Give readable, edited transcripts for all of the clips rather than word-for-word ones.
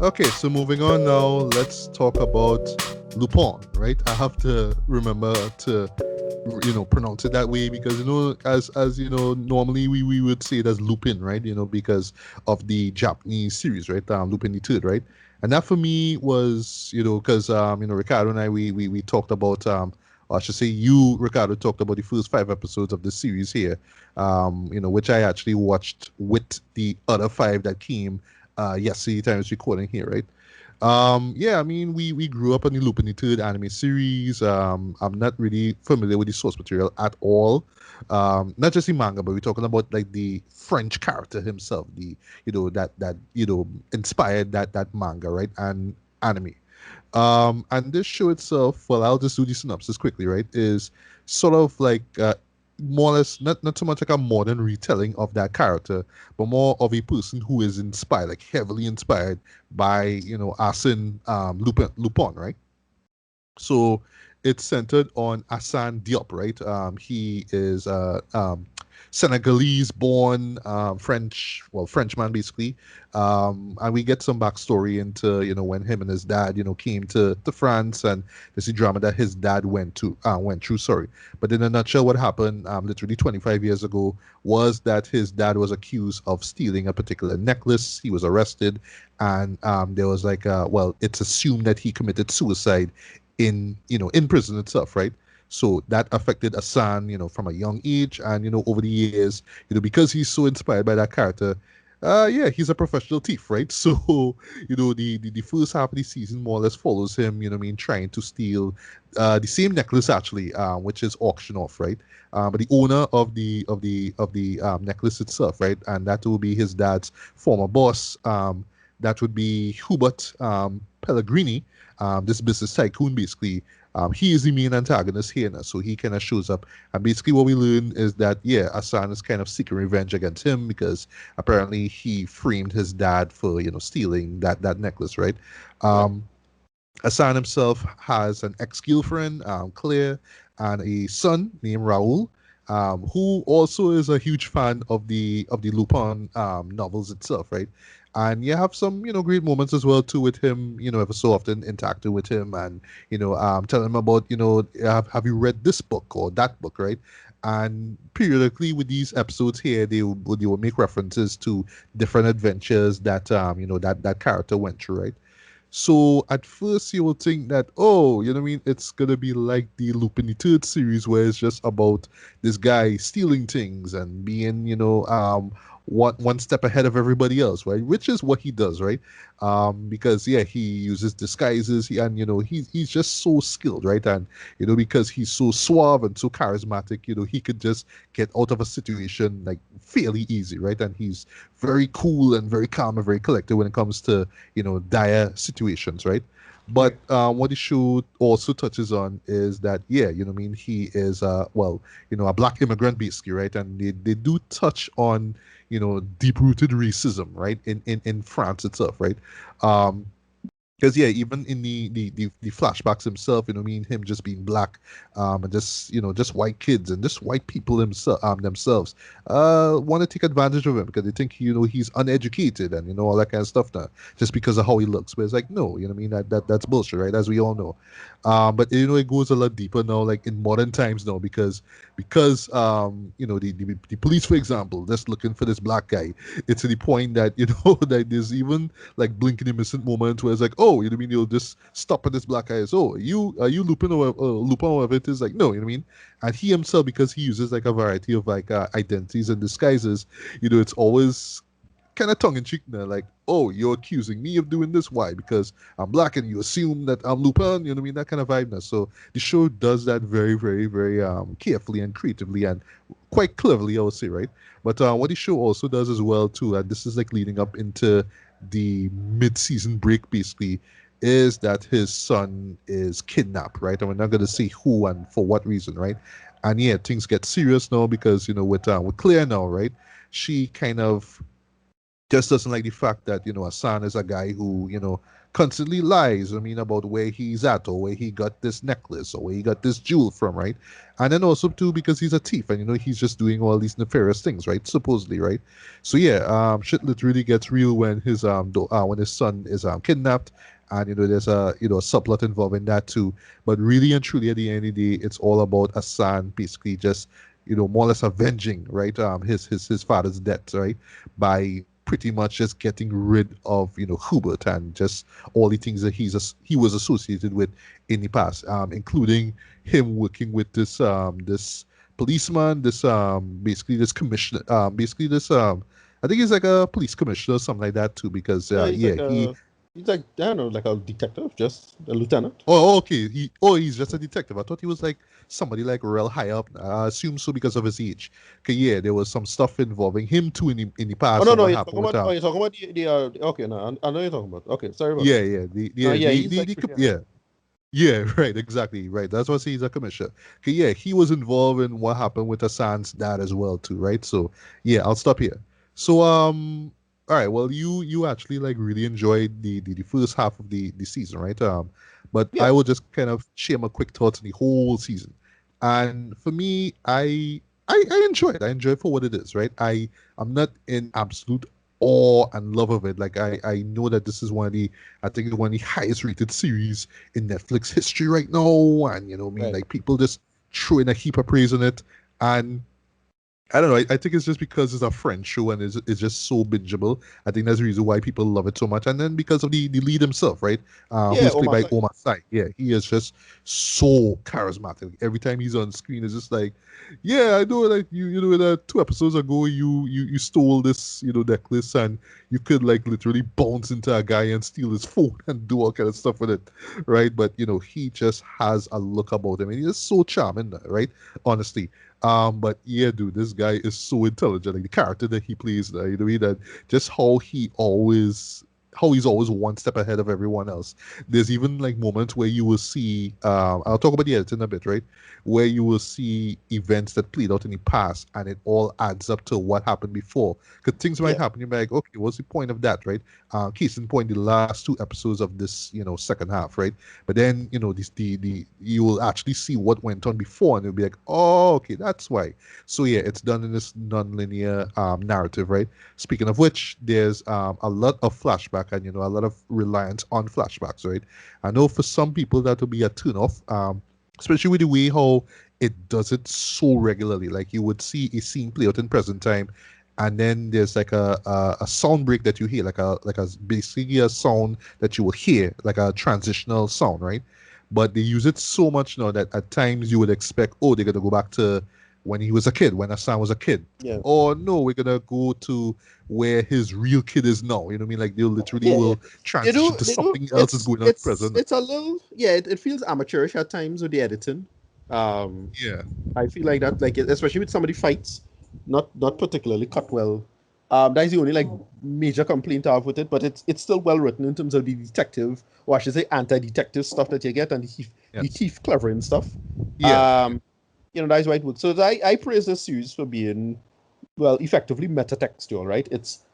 Okay, so moving on now, let's talk about Lupin, right? I have to remember to pronounce it that way because as normally we would say it as Lupin, right? Because of the Japanese series, right? Lupin the Third, right? And that for me was because Ricardo and I we talked about or I should say you, Ricardo, talked about the first 5 episodes of the series here, which I actually watched with the other 5 that came yesterday time I was recording here, right? Yeah, I mean, we grew up on the Lupin the Third anime series. I'm not really familiar with the source material at all. Not just the manga, but we're talking about like the French character himself, the that inspired that manga, right? And anime. And this show itself, well, I'll just do the synopsis quickly, right? Is sort of like more or less not so much like a modern retelling of that character, but more of a person who is inspired, like heavily inspired by Arsène Lupin, right? So it's centered on Hassan Diop, right? He is Senegalese born, Frenchman basically. And we get some backstory into, when him and his dad, came to France and there's the drama that his dad went through, sorry. But in a nutshell, what happened literally 25 years ago was that his dad was accused of stealing a particular necklace. He was arrested and there was like, well, it's assumed that he committed suicide in prison itself, right? So that affected Asan, from a young age, and over the years, because he's so inspired by that character, yeah, he's a professional thief, right? So, the first half of the season more or less follows him, what I mean, trying to steal the same necklace actually, which is auction off, right? But the owner of the necklace itself, right, and that will be his dad's former boss. That would be Hubert Pellegrini, this business tycoon, basically. He is the main antagonist here now, so he kind of shows up. And basically, what we learn is that, yeah, Asan is kind of seeking revenge against him because apparently he framed his dad for, stealing that necklace, right? Um, Asan himself has an ex-girlfriend, Claire, and a son named Raoul, who also is a huge fan of the Lupin novels itself, right? And you have some, great moments as well too with him, ever so often interacting with him and, telling him about, have you read this book or that book, right? And periodically with these episodes here, they will make references to different adventures that that character went through, right? So at first you will think that, oh, you know what I mean, it's gonna be like the Lupin the Third series where it's just about this guy stealing things and being, one step ahead of everybody else, right? Which is what he does, right? Because yeah, he uses disguises, and he's just so skilled, right? And because he's so suave and so charismatic, he could just get out of a situation like fairly easy, right? And he's very cool and very calm and very collected when it comes to dire situations, right? Yeah. But what the show also touches on is that, yeah, what I mean, he is, well, a black immigrant basically, right? And they do touch on, deep-rooted racism, right, in France itself, right? Um, because yeah, even in the flashbacks himself, I mean, him just being black, and just just white kids and just white people themselves, want to take advantage of him because they think he's uneducated and all that kind of stuff now, just because of how he looks. But it's like no, what I mean, that's bullshit, right? As we all know. But it goes a lot deeper now, like in modern times now, because the police, for example, just looking for this black guy. It's to the point that that there's even like blinking innocent moment where it's like, oh, you know what I mean? You'll just stop at this black guy. Oh, are you Lupin or Lupin or whatever it is? Like, no, you know what I mean? And he himself, because he uses like a variety of like identities and disguises, it's always kind of tongue in cheek now, like, oh, you're accusing me of doing this. Why? Because I'm black and you assume that I'm Lupin, you know what I mean? That kind of vibe now. So the show does that very, very, very carefully and creatively and quite cleverly, I would say, right? But what the show also does as well, too, and this is like leading up into the mid-season break, basically, is that his son is kidnapped, right? And we're not going to say who and for what reason, right? And yeah, things get serious now because with Claire now, right? She kind of just doesn't like the fact that Hassan is a guy who constantly lies. I mean, about where he's at or where he got this necklace or where he got this jewel from, right? And then also too because he's a thief and he's just doing all these nefarious things, right? Supposedly, right? So yeah, shit literally gets real when when his son is kidnapped, and there's a subplot involving that too. But really and truly, at the end of the day, it's all about Hassan basically just more or less avenging, right, his father's death, right, by pretty much just getting rid of Hubert and just all the things that he was associated with in the past, including him working with this policeman, this basically this commissioner, basically this I think he's like a police commissioner or something like that too, because Yeah, yeah, he he's like I don't know, like a detective, just a lieutenant. okay. He's just a detective. I thought he was like somebody like real high up. I assume so because of his age. Okay, yeah, there was some stuff involving him too in the Oh past no, and no, what you're happened talking with about. Oh, you're talking about the okay. No, I know you're talking about. Okay, sorry about yeah, that. yeah, No, yeah, he's like pretty high. yeah. Yeah, right, exactly, right. That's what he's a commissioner. Okay, yeah, he was involved in what happened with Hassan's dad as well too, right? So yeah, I'll stop here. So all right, well you actually like really enjoyed the first half of the season, right? But Yeah, I will just kind of share my quick thoughts on the whole season. And for me, I enjoy it. I enjoy it for what it is, right? I'm not in absolute awe and love of it. Like I know that this is one of the I think it's one of the highest rated series in Netflix history right now. And I mean, right. like people just throw in a heap of praise on it. And I don't know. I think it's just because it's a French show and it's just so bingeable. I think that's the reason why people love it so much. And then because of the lead himself, right? Yeah, Who's oh played my by side. Omar Sy. Yeah, he is just so charismatic. Every time he's on screen, it's just like, yeah, I know. Like that 2 episodes ago, you stole this necklace and you could like literally bounce into a guy and steal his phone and do all kind of stuff with it, right? But he just has a look about him, and he's so charming, right? Honestly. But yeah, dude, this guy is so intelligent. Like the character that he plays, that just how he's always one step ahead of everyone else. There's even like moments where you will see, I'll talk about the editing a bit, right? Where you will see events that played out in the past, and it all adds up to what happened before. Because things might Yeah, happen, you're like, okay, what's the point of that, right? Case in point, the last 2 episodes of this, second half, right? But then, the you will actually see what went on before, and you'll be like, oh, okay, that's why. So yeah, it's done in this non-linear narrative, right? Speaking of which, there's a lot of flashback and a lot of reliance on flashbacks, right? I know for some people that will be a turn-off, especially with the way how it does it so regularly. Like you would see a scene play out in present time, and then there's like a sound break that you hear, like a basically a sound that you will hear, like a transitional sound, right? But they use it so much now that at times you would expect, oh, they're gonna go back to when he was a kid, when Hassan was a kid. yeah, Or no, we're gonna go to where his real kid is now. You know what I mean? Like they literally yeah, yeah. will transition to They do. something else is going on present. It's a little yeah. It feels amateurish at times with the editing. Um, Yeah. I feel like that, like especially with some of the fights, not particularly cut well. That is the only like major complaint I have with it, but it's still well written in terms of the detective, or I should say anti-detective stuff that you get, and the Yes. thief clevering stuff. Yeah. Um, that is why it works. So I praise this series for being well effectively metatextual, right?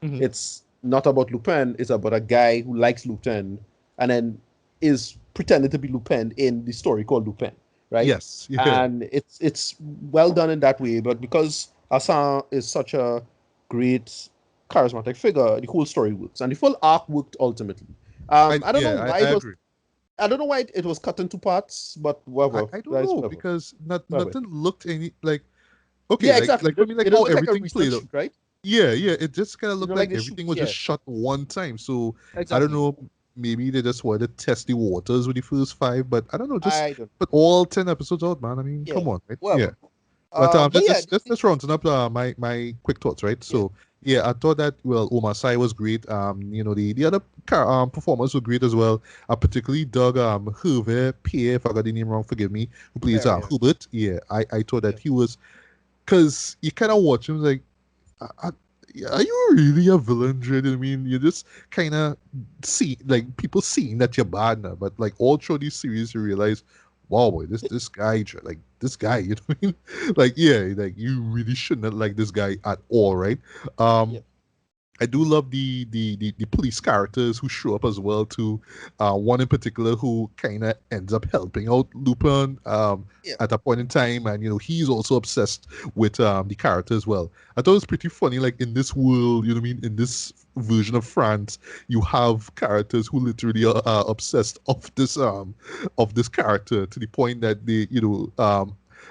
Hmm. It's not about Lupin, it's about a guy who likes Lupin and then is pretending to be Lupin in the story called Lupin, right? Yes. Yeah. And it's well done in that way, but because Hassan is such a great charismatic figure, the whole story works. And the full arc worked ultimately. I don't know why I it was agree. I don't know why it was cut into parts, but whatever. I don't That is know whatever. because Whatever. nothing looked any like okay, Yeah, exactly. like for me like It doesn't how look like a everything research played out. shoot, right? Yeah, yeah. It just kind of You looked know, like like the shoot. everything was just Yeah, shot one time. So I don't exactly. know. Maybe they just wanted to test the waters with the first five, but I don't know. Just I don't. put all 10 episodes out, man. I mean, Yeah, come on, right? Yeah. whatever. But But yeah, just rounding up my quick thoughts, right? yeah, So yeah, I thought that well, Omar Sy was great. The other performers were great as well. I particularly dug Hervé Pierre, if I got the name wrong, forgive me, who plays fair, yeah, Hubert. Yeah, I thought yeah, that he was because you kind of watch him like, I, I, are you really a villain, Dre? You know what I mean, you just kind of see like people seeing that you're bad now, but like all through these series, you realize, wow, boy, this guy, Dre, like this guy, you know what I mean? Like, yeah, like you really shouldn't like this guy at all, right? Um, yeah. I do love the police characters who show up as well too. One in particular who kind of ends up helping out Lupin Yeah. at a point in time, and he's also obsessed with the character as well. I thought it was pretty funny, like in this world, you know what I mean? In this version of France, you have characters who literally are obsessed of this character to the point that they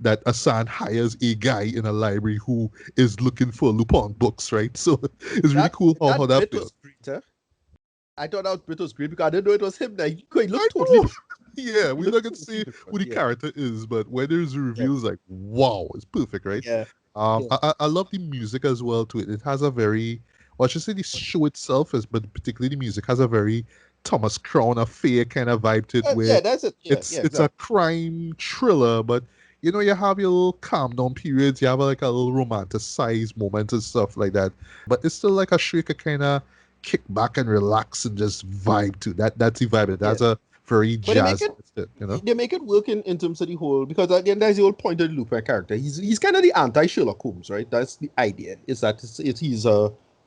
that Asan hires a guy in a library who is looking for Lupin books, right? So it's really That cool how that that bit plays. was great, huh? I thought that bit was great because I didn't know it was him. That he I looked totally know. different. Yeah, He we're looked not gonna totally say who different. the Yeah. character is, but when there's a Yeah. reveal, it's like, wow, it's perfect, right? Yeah. Yeah. I love the music as well to it. It has a very, well, I should say the show itself is, but particularly the music has a very Thomas Crown affair kind of vibe to it, where Yeah, that's it. Yeah. Yeah. it's a Exactly. crime thriller, but you have your little calm down periods, you have like a little romanticized moments and stuff like that. But it's still like a show you could kind of kick back and relax and just vibe to. That's the vibe. It Yeah. has a very But jazz twist. they make it work in terms of the whole, because at the end that's the whole point of the Lupin character. He's kind of the anti Sherlock Holmes, right? That's the idea. Is that he's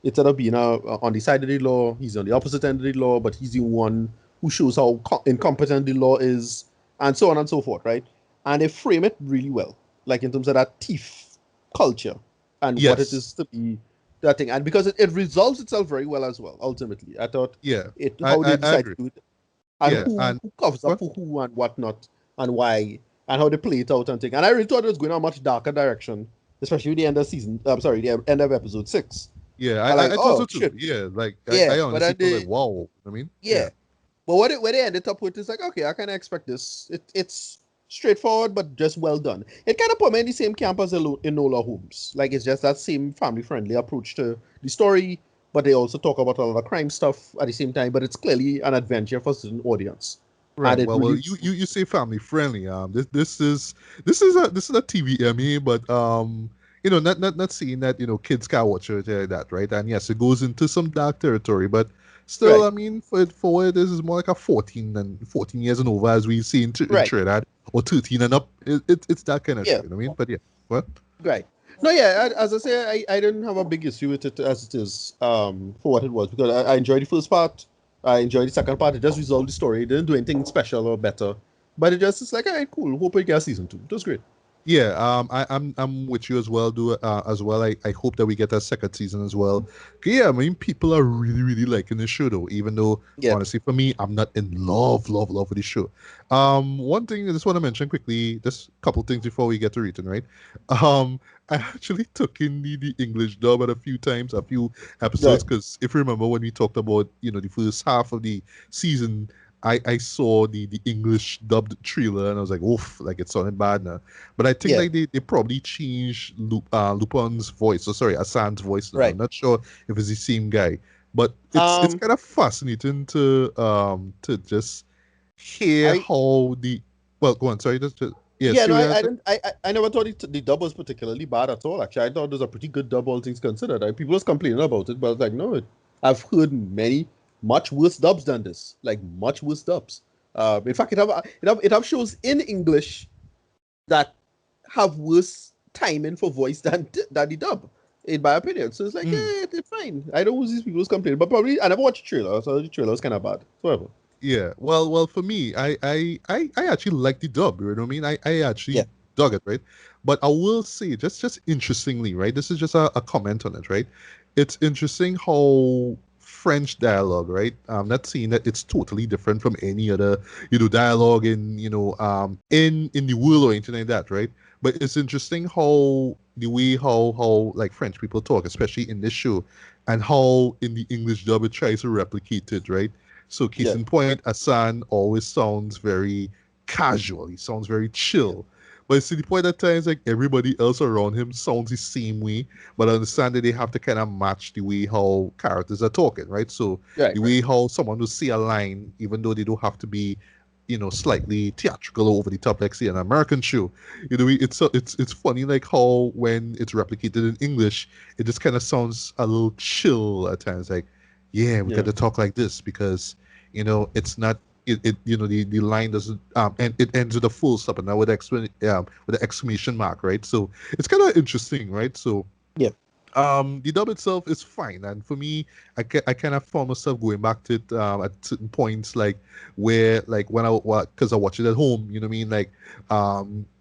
instead of being on the side of the law, he's on the opposite end of the law, but he's the one who shows how incompetent the law is, and so on and so forth, right? And they frame it really well, like in terms of that thief culture and what it Yes. is to be that thing, and because it resolves itself very well as well. Ultimately, I thought Yeah. it I, how they I, I decide to agree. do it and Yeah. And who covers up what? for who and whatnot and why and how they play it out and thing. And I really thought it was going a much darker direction, especially with the end of season. I'm sorry, the end of episode 6. Yeah, I like, I thought oh so too. shit, Yeah, like yeah. I But honestly then feel like wow. I mean, yeah. yeah. But what they ended up with is like, okay, I kind of expect this. It's straightforward, but just well done. It kind of put me in the same camp as Enola Holmes. Like it's just that same family friendly approach to the story, but they also talk about a lot of crime stuff at the same time. But it's clearly an adventure for a certain audience, and Right. it Well, really you say family friendly. This is a TVMA, but not saying that kids can watch it like that, right? And yes, it goes into some dark territory, but still, right, I mean, for what it is more like a 14 years and over, as we see in right, Trinidad, or 13 and up. It's that kind of show. yeah, You know what I mean? But yeah, what? right. No, yeah. As I say, I didn't have a big issue with it as it is for what it was because I enjoyed the first part. I enjoyed the second part. It just resolved the story. It didn't do anything special or better, but it just is like, all right, cool. Hope we get a season 2. It was great. Yeah, I'm with you as well. As well. I hope that we get a second season as well. 'Cause yeah, I mean, people are really, really liking the show though. Even though, Yeah, honestly, for me, I'm not in love with the show. One thing I just want to mention quickly, just a couple things before we get to reading, right? I actually took in the English dub at a few times, a few episodes, right. because if you remember when we talked about the first half of the season, I saw the English dubbed trailer and I was like, oof, like it sounded bad now. But I think Yeah, like they probably changed Lupin's voice. So sorry, Asan's voice now. right. I'm not sure if it's the same guy, but it's Um, kind of fascinating to just hear I how the well go on. Sorry, just yeah, yeah, see no, what I I said? didn't. I never thought the dub was particularly bad at all. Actually, I thought it was a pretty good dub, all things considered. People was complaining about it, but I was like, no, I've heard many much worse dubs than this. Like much worse dubs. In fact, it have shows in English that have worse timing for voice than the dub, in my opinion. So it's like, Mm. yeah, it's fine. I know these people was complaining, but probably I never watched the trailer, so the trailer was kind of bad. Whatever. Yeah, well, for me, I actually like the dub. You know what I mean? I Yeah, actually dug it, right? But I will say, just interestingly, right? This is just a comment on it, right? It's interesting how French dialogue, right? I'm not saying that it's totally different from any other, dialogue in, in the world or anything like that, right? But it's interesting how the way how like French people talk, especially in this show, and how in the English dub it tries to replicate it, right? So, case yeah, in point, Asan always sounds very casual. He sounds very yeah, chill. But it's to the point at times, like everybody else around him sounds the same way. But I understand that they have to kind of match the way how characters are talking, right? So, right, the right. way how someone will say a line, even though they don't have to be, slightly theatrical or over the top, like say an American show. It's funny like how when it's replicated in English, it just kind of sounds a little chill at times. Like, yeah, we got Yeah, to talk like this because it's not the line doesn't and it ends with a full stop and now with with the exclamation mark, right? So it's kind of interesting, right? So yeah. The dub itself is fine, and for me, I kind of found myself going back to it at certain points, like where like when because I watch it at home, you know what I mean, like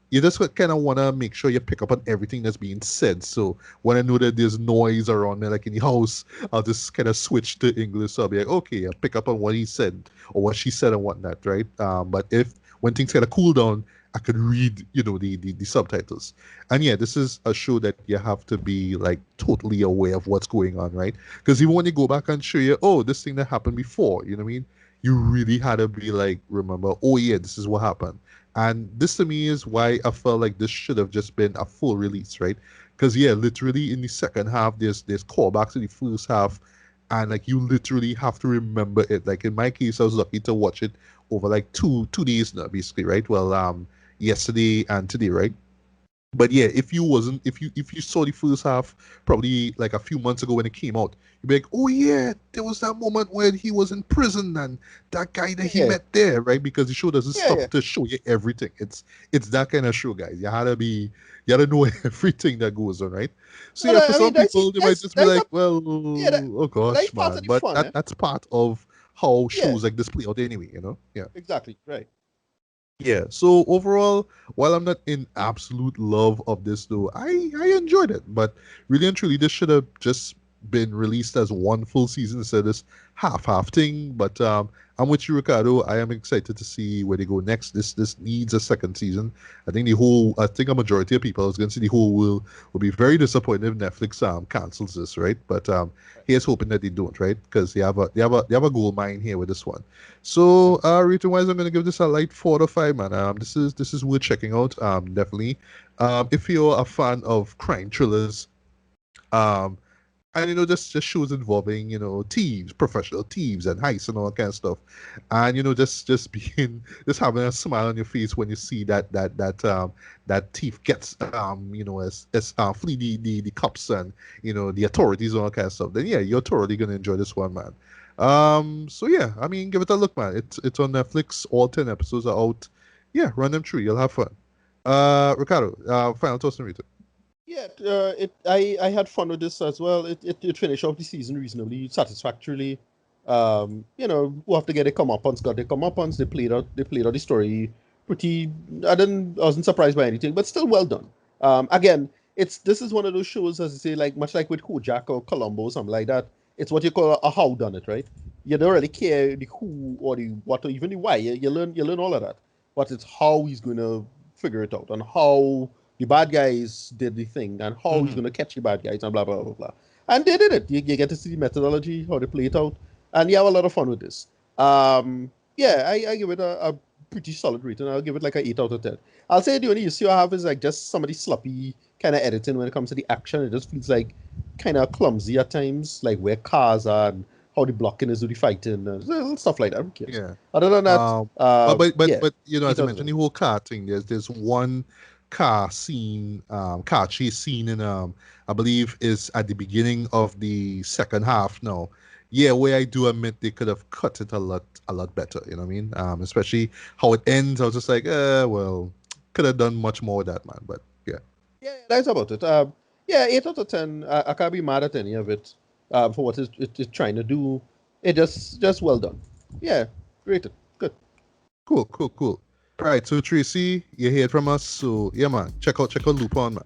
you just kind of want to make sure you pick up on everything that's being said. So when I know that there's noise around me, like in the house, I'll just kind of switch to English. So I'll be like, okay, I'll pick up on what he said or what she said and whatnot, right? But if when things kind of cool down, I could read, the subtitles. And yeah, this is a show that you have to be like totally aware of what's going on, right? Because even when you go back and show you, oh, this thing that happened before, you know what I mean? You really had to be like, remember, oh yeah, this is what happened. And this to me is why I felt like this should have just been a full release, right? Because yeah, literally in the second half, there's callbacks in the first half, and like you literally have to remember it. Like in my case, I was lucky to watch it over like two days now, basically, right? Well, yesterday and today, right? But yeah, if you saw the first half probably like a few months ago when it came out, you'd be like, oh yeah, there was that moment when he was in prison and that guy that he Yeah, met there, right? Because the show doesn't yeah, yeah. stop to show you everything. It's that kind of show, guys. You had to know everything that goes on, right? So But yeah, for I mean, some people they might just be that's a like, well, yeah, oh that's gosh, part of man. the But fun, eh? that's part of how Yeah, shows like this play out anyway, you know? Yeah. exactly, right. Yeah, so overall, while I'm not in absolute love of this though, I enjoyed it. But really and truly, this should have just been released as one full season instead of this half thing. But I'm with you, Ricardo. I am excited to see where they go next. This needs a second season. I think a majority of people, I was going to say the whole will be very disappointed if Netflix cancels this, right? But here's hoping that they don't, right? Because they have a gold mine here with this one. Yeah. So, rating wise, I'm gonna give this a light 4 to 5, man. This is worth checking out. Definitely. If you're a fan of crime thrillers, um, and just shows involving thieves, professional thieves, and heists and all that kind of stuff, and just being just having a smile on your face when you see that thief gets as flee the cops and the authorities and all that kind of stuff. Then yeah, you're totally gonna enjoy this one, man. So yeah, I mean, give it a look, man. It's on Netflix. All 10 episodes are out. Yeah, run them through. You'll have fun. Ricardo, final thoughts on Rita. Yeah, I had fun with this as well. It finished off the season reasonably satisfactorily. We'll have to get a comeuppance, got their comeuppance. They played out the story pretty. I wasn't surprised by anything, but still well done. Again, this is one of those shows, as I say, like much like with Kojak or Columbo or something like that. It's what you call a how done it, right? You don't really care the who or the what or even the why. You learn all of that, but it's how he's going to figure it out and how the bad guys did the thing and how he's Mm-hmm. going to catch the bad guys and blah, blah, blah, blah. And they did it. You get to see the methodology, how they play it out. And you have a lot of fun with this. Yeah, I give it a pretty solid rating. I'll give it like an 8 out of 10. I'll say the only issue I have is like just some of the sloppy kind of editing when it comes to the action. It just feels like kind of clumsy at times, like where cars are and how the blocking is with the fighting, stuff like that. Who cares? Yeah. Other than that, But but but yeah, but as 8 I out of mentioned, 10. the whole car thing. There's one car chase scene in I believe is at the beginning of the second half. No, yeah, where I do admit they could have cut it a lot better. You know what I mean? Especially how it ends. I was just like, well, could have done much more with that, man. But yeah. Yeah, that's about it. Yeah, 8 out of 10. I can't be mad at any of it for what it's trying to do. It just well done. Yeah, rated. Good. Cool, cool, cool. All right, so Tracy, you heard from us. So yeah, man, check out Lupin, man.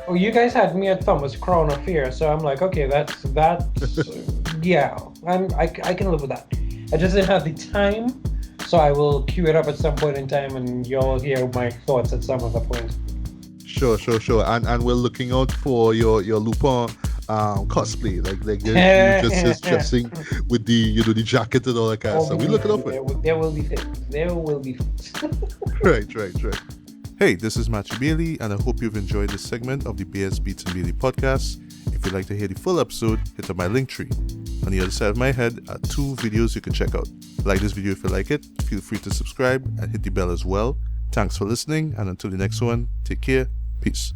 Oh, you guys had me at Thomas Crown of Fear, so I'm like, okay, that's yeah, I can live with that. I just didn't have the time, so I will queue it up at some point in time, and you'll hear my thoughts at some other point. Sure, sure, sure. And we're looking out for your Lupin cosplay. Like you just dressing with the jacket and all that kind of Oh, stuff. We looking out for it. there will be things. There will be things. Right. Hey, this is Matthew Bailey, and I hope you've enjoyed this segment of the BS Beats and Bailey podcast. If you'd like to hear the full episode, hit up my link tree. On the other side of my head are 2 videos you can check out. Like this video if you like it, feel free to subscribe and hit the bell as well. Thanks for listening, and until the next one, take care. Peace.